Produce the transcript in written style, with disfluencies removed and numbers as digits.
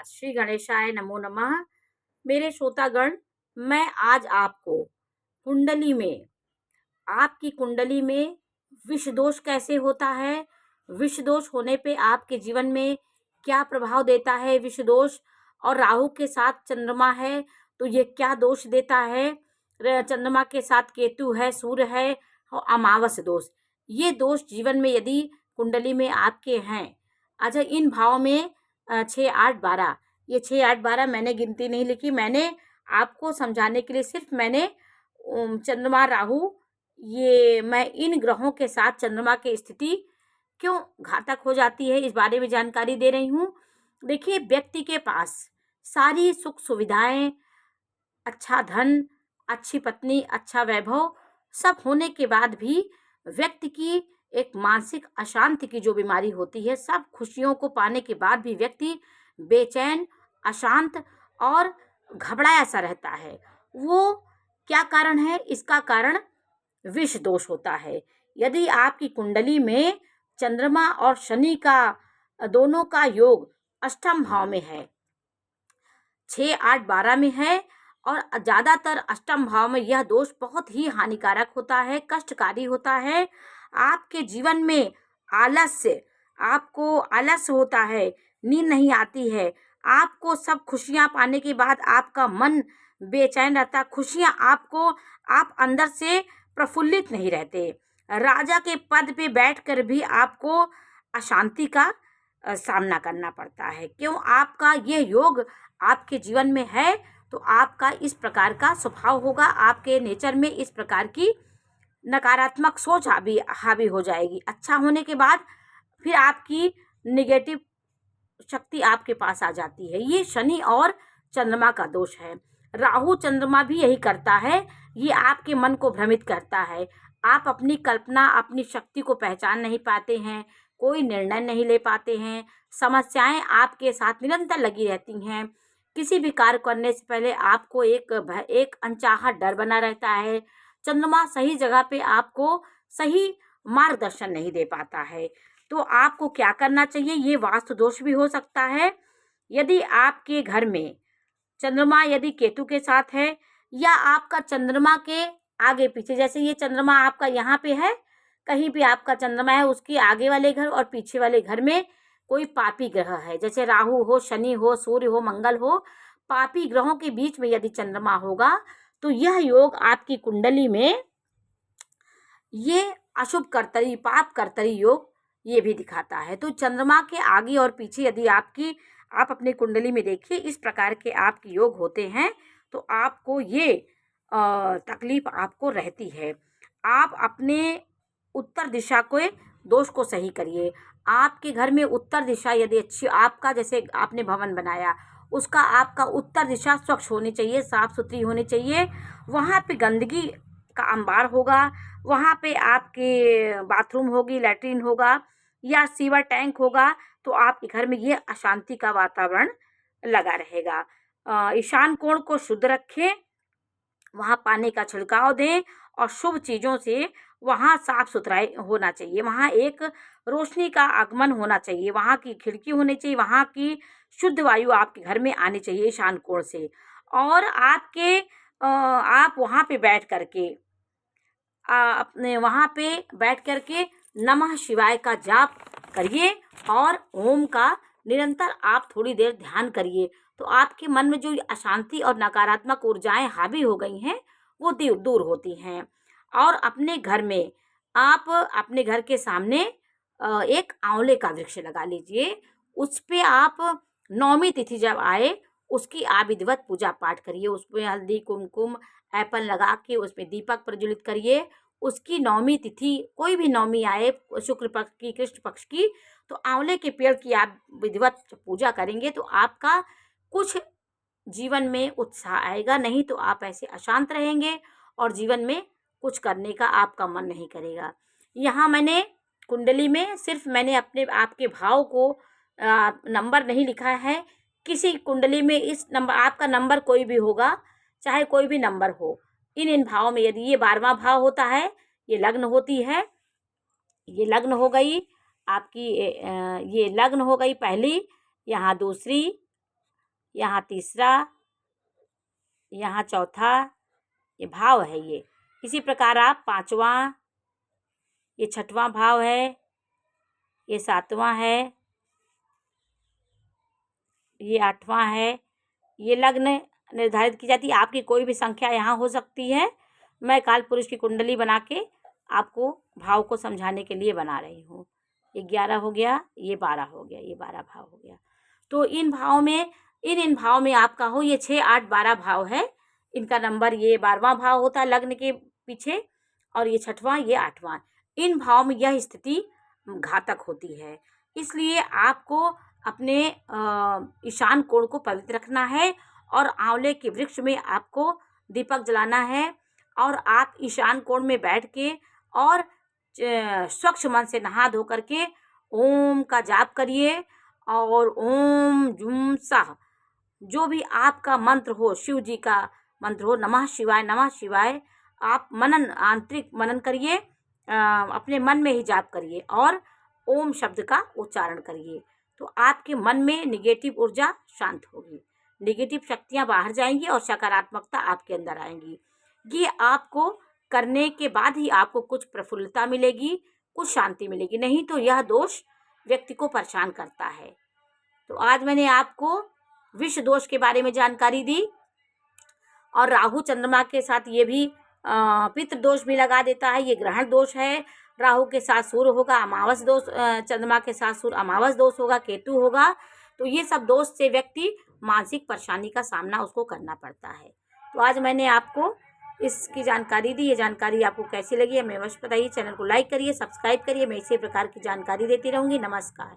नमस्कार। श्री गणेशाय नमो नमः। मेरे श्रोतागण, मैं आज आपको कुंडली में, आपकी कुंडली में विष दोष कैसे होता है, विष दोष होने पे आपके जीवन में क्या प्रभाव देता है विष दोष, और राहु के साथ चंद्रमा है तो ये क्या दोष देता है, चंद्रमा के साथ केतु है, सूर्य है और अमावस दोष। ये दोष जीवन में यदि कुंडली में आपके हैं, अच्छा इन भाव में 6, 8, 12, ये 6, 8, 12 मैंने गिनती नहीं लिखी, मैंने आपको समझाने के लिए सिर्फ मैंने चंद्रमा राहु, ये मैं इन ग्रहों के साथ चंद्रमा की स्थिति क्यों घातक हो जाती है इस बारे में जानकारी दे रही हूँ। देखिए, व्यक्ति के पास सारी सुख सुविधाएं, अच्छा धन, अच्छी पत्नी, अच्छा वैभव सब होने के बाद भी व्यक्ति की एक मानसिक अशांति की जो बीमारी होती है, सब खुशियों को पाने के बाद भी व्यक्ति बेचैन, अशांत और घबराया सा रहता है। वो क्या कारण है? इसका कारण विष दोष होता है। यदि आपकी कुंडली में चंद्रमा और शनि का दोनों का योग अष्टम भाव में है, 6, 8, 12 में है, और ज़्यादातर अष्टम भाव में यह दोष बहुत ही हानिकारक होता है, कष्टकारी होता है। आपके जीवन में आलस्य, आपको आलस्य होता है, नींद नहीं आती है, आपको सब खुशियां पाने के बाद आपका मन बेचैन रहता, खुशियां आपको, आप अंदर से प्रफुल्लित नहीं रहते। राजा के पद पे बैठकर भी आपको अशांति का सामना करना पड़ता है। क्यों? आपका ये योग आपके जीवन में है तो आपका इस प्रकार का स्वभाव होगा, आपके नेचर में इस प्रकार की नकारात्मक सोच हावी हो जाएगी। अच्छा होने के बाद फिर आपकी निगेटिव शक्ति आपके पास आ जाती है। ये शनि और चंद्रमा का दोष है। राहु चंद्रमा भी यही करता है, ये आपके मन को भ्रमित करता है। आप अपनी कल्पना, अपनी शक्ति को पहचान नहीं पाते हैं, कोई निर्णय नहीं ले पाते हैं, समस्याएं आपके साथ निरंतर लगी रहती हैं। किसी भी कार्य करने से पहले आपको एक अनचाहा डर बना रहता है। चंद्रमा सही जगह पे आपको सही मार्गदर्शन नहीं दे पाता है। तो आपको क्या करना चाहिए? ये वास्तु दोष भी हो सकता है। यदि आपके घर में चंद्रमा यदि केतु के साथ है, या आपका चंद्रमा के आगे पीछे, जैसे ये चंद्रमा आपका यहाँ पे है, कहीं भी आपका चंद्रमा है, उसके आगे वाले घर और पीछे वाले घर में कोई पापी ग्रह है, जैसे राहु हो, शनि हो, सूर्य हो, मंगल हो, पापी ग्रहों के बीच में यदि चंद्रमा होगा तो यह योग आपकी कुंडली में ये अशुभ कर्तरी, पाप कर्तरी योग ये भी दिखाता है। तो चंद्रमा के आगे और पीछे यदि आप अपनी कुंडली में देखिए इस प्रकार के आपके योग होते हैं तो आपको ये तकलीफ आपको रहती है। आप अपने उत्तर दिशा के दोष को सही करिए। आपके घर में उत्तर दिशा यदि अच्छी, आपका जैसे आपने भवन बनाया, उसका आपका उत्तर दिशा स्वच्छ होनी चाहिए, साफ सुथरी होनी चाहिए। वहाँ पे गंदगी का अंबार होगा, वहाँ पे आपके बाथरूम होगी, लैट्रिन होगा या सीवर टैंक होगा, तो आपके घर में ये अशांति का वातावरण लगा रहेगा। ईशान कोण को शुद्ध रखें, वहाँ पानी का छिड़काव दें और शुभ चीज़ों से वहाँ साफ सुथराई होना चाहिए, वहाँ एक रोशनी का आगमन होना चाहिए, वहाँ की खिड़की होनी चाहिए, वहाँ की शुद्ध वायु आपके घर में आनी चाहिए ईशान कोण से। और आप वहाँ पे बैठ करके अपने वहाँ पे बैठ करके नमः शिवाय का जाप करिए और ओम का निरंतर आप थोड़ी देर ध्यान करिए, तो आपके मन में जो अशांति और नकारात्मक ऊर्जाएं हावी हो गई हैं वो दूर होती हैं। और अपने घर में आप अपने घर के सामने एक आंवले का वृक्ष लगा लीजिए, उस पे आप नौमी तिथि जब आए उसकी आप विधिवत पूजा पाठ करिए, उसमें हल्दी कुमकुम एप्पल लगा के उसमें दीपक प्रज्वलित करिए। उसकी नौमी तिथि, कोई भी नौमी आए, शुक्ल पक्ष की, कृष्ण पक्ष की, तो आंवले के पेड़ की आप विधिवत पूजा करेंगे तो आपका कुछ जीवन में उत्साह आएगा, नहीं तो आप ऐसे अशांत रहेंगे और जीवन में कुछ करने का आपका मन नहीं करेगा। यहाँ मैंने कुंडली में सिर्फ मैंने अपने आपके भाव को नंबर नहीं लिखा है। किसी कुंडली में इस नंबर, आपका नंबर कोई भी होगा, चाहे कोई भी नंबर हो, इन भावों में यदि ये 12वां भाव होता है, ये लग्न होती है, ये लग्न हो गई आपकी, ये लग्न हो गई पहली, यहाँ दूसरी, यहाँ तीसरा, यहाँ चौथा, ये भाव है ये। इसी प्रकार आप पांचवा, ये छठवां भाव है, ये सातवां है, ये आठवां है। ये लग्न निर्धारित की जाती है। आपकी कोई भी संख्या यहाँ हो सकती है। मैं काल पुरुष की कुंडली बना के आपको भाव को समझाने के लिए बना रही हूँ। ये 11 हो गया, ये 12 हो गया, ये 12 भाव हो गया। तो इन भाव में इन भाव में आपका हो ये 6, 8, 12 भाव है। इनका नंबर ये 12वां भाव होता है लग्न के पीछे, और ये छठवां, ये 8वां। इन भाव में यह स्थिति घातक होती है। इसलिए आपको अपने ईशान कोण को पवित्र रखना है और आंवले के वृक्ष में आपको दीपक जलाना है। और आप ईशान कोण में बैठ के और स्वच्छ मन से नहा धो करके ओम का जाप करिए। और ओम जूम साह, जो भी आपका मंत्र हो, शिव जी का मंत्र हो, नमः शिवाय, आप मनन, आंतरिक मनन करिए, अपने मन में ही जाप करिए और ओम शब्द का उच्चारण करिए। तो आपके मन में निगेटिव ऊर्जा शांत होगी, निगेटिव शक्तियां बाहर जाएंगी और सकारात्मकता आपके अंदर आएंगी। ये आपको करने के बाद ही आपको कुछ प्रफुल्लता मिलेगी, कुछ शांति मिलेगी, नहीं तो यह दोष व्यक्ति को परेशान करता है। तो आज मैंने आपको विष दोष के बारे में जानकारी दी, और राहु चंद्रमा के साथ ये भी पितृ दोष भी लगा देता है। ये ग्रहण दोष है। राहु के साथ सूर्य होगा, अमावस दोष, चंद्रमा के साथ सूर्य अमावस दोष होगा, केतु होगा। तो ये सब दोष से व्यक्ति मानसिक परेशानी का सामना उसको करना पड़ता है। तो आज मैंने आपको इसकी जानकारी दी। ये जानकारी आपको कैसी लगी हमें अवश्य बताइए। चैनल को लाइक करिए, सब्सक्राइब करिए। मैं इसी प्रकार की जानकारी देती रहूँगी। नमस्कार।